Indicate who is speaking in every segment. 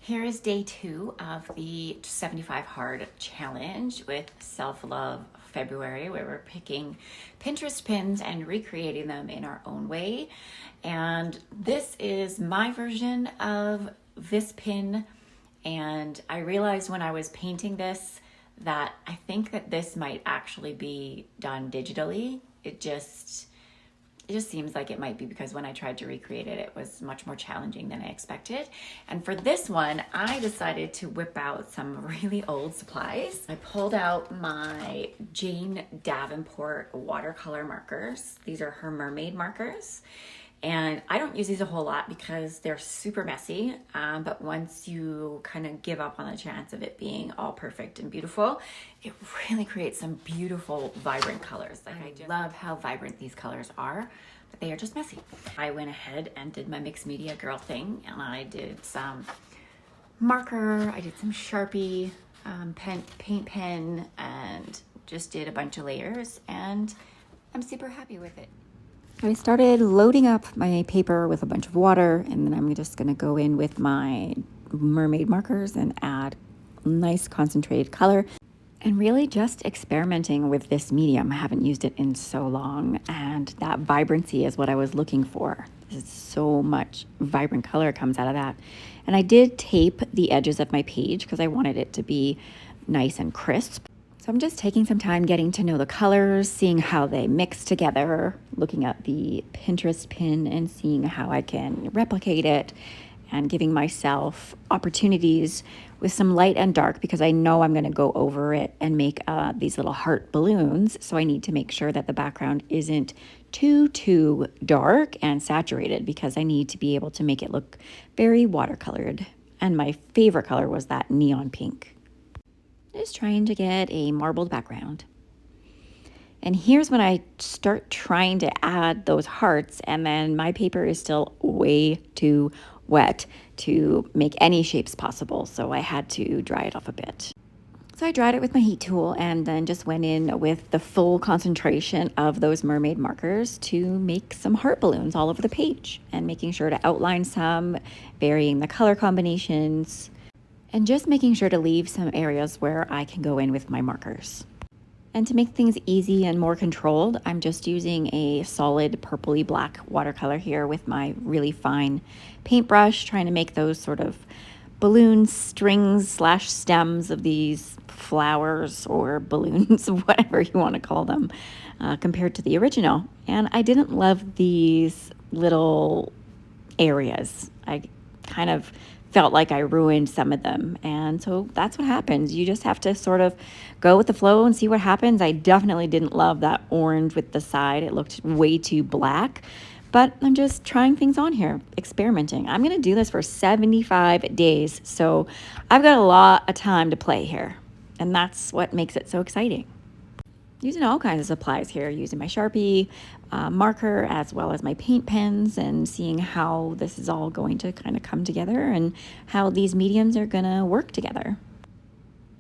Speaker 1: Here is day 2 of the 75 Hard Challenge with Self-Love February, where we're picking Pinterest pins and recreating them in our own way. And this is my version of this pin. And I realized when I was painting this that I think that this might actually be done digitally. It just seems like it might be, because when I tried to recreate it, it was much more challenging than I expected. And for this one, I decided to whip out some really old supplies. I pulled out my Jane Davenport watercolor markers. These are her mermaid markers. And I don't use these a whole lot because they're super messy, but once you kind of give up on the chance of it being all perfect and beautiful, it really creates some beautiful, vibrant colors. Like, I just love how vibrant these colors are, but they are just messy. I went ahead and did my mixed media girl thing, and I did some marker, I did some Sharpie, paint pen, and just did a bunch of layers, and I'm super happy with it. I started loading up my paper with a bunch of water, and then I'm just going to go in with my mermaid markers and add nice concentrated color. And really just experimenting with this medium. I haven't used it in so long, and that vibrancy is what I was looking for. There's so much vibrant color comes out of that. And I did tape the edges of my page because I wanted it to be nice and crisp. So I'm just taking some time getting to know the colors, seeing how they mix together, looking at the Pinterest pin and seeing how I can replicate it, and giving myself opportunities with some light and dark, because I know I'm going to go over it and make these little heart balloons. So I need to make sure that the background isn't too dark and saturated, because I need to be able to make it look very watercolored. And my favorite color was that neon pink. Just trying to get a marbled background. And here's when I start trying to add those hearts, and then my paper is still way too wet to make any shapes possible, so I had to dry it off a bit. So I dried it with my heat tool and then just went in with the full concentration of those mermaid markers to make some heart balloons all over the page, and making sure to outline some, varying the color combinations, and just making sure to leave some areas where I can go in with my markers. And to make things easy and more controlled, I'm just using a solid purpley black watercolor here with my really fine paintbrush, trying to make those sort of balloons, strings / stems of these flowers or balloons, whatever you want to call them, compared to the original. And I didn't love these little areas. I kind of felt like I ruined some of them. And so that's what happens. You just have to sort of go with the flow and see what happens. I definitely didn't love that orange with the side. It looked way too black, but I'm just trying things on here, experimenting. I'm going to do this for 75 days. So I've got a lot of time to play here, and that's what makes it so exciting. Using all kinds of supplies here, using my Sharpie marker as well as my paint pens, and seeing how this is all going to kind of come together and how these mediums are going to work together.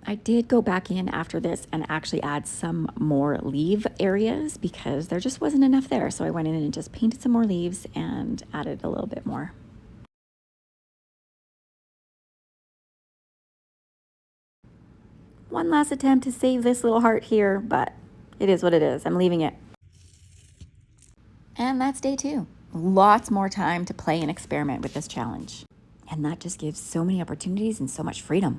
Speaker 1: I did go back in after this and actually add some more leaf areas because there just wasn't enough there. So I went in and just painted some more leaves and added a little bit more. One last attempt to save this little heart here, but it is what it is. I'm leaving it. And that's day 2. Lots more time to play and experiment with this challenge. And that just gives so many opportunities and so much freedom.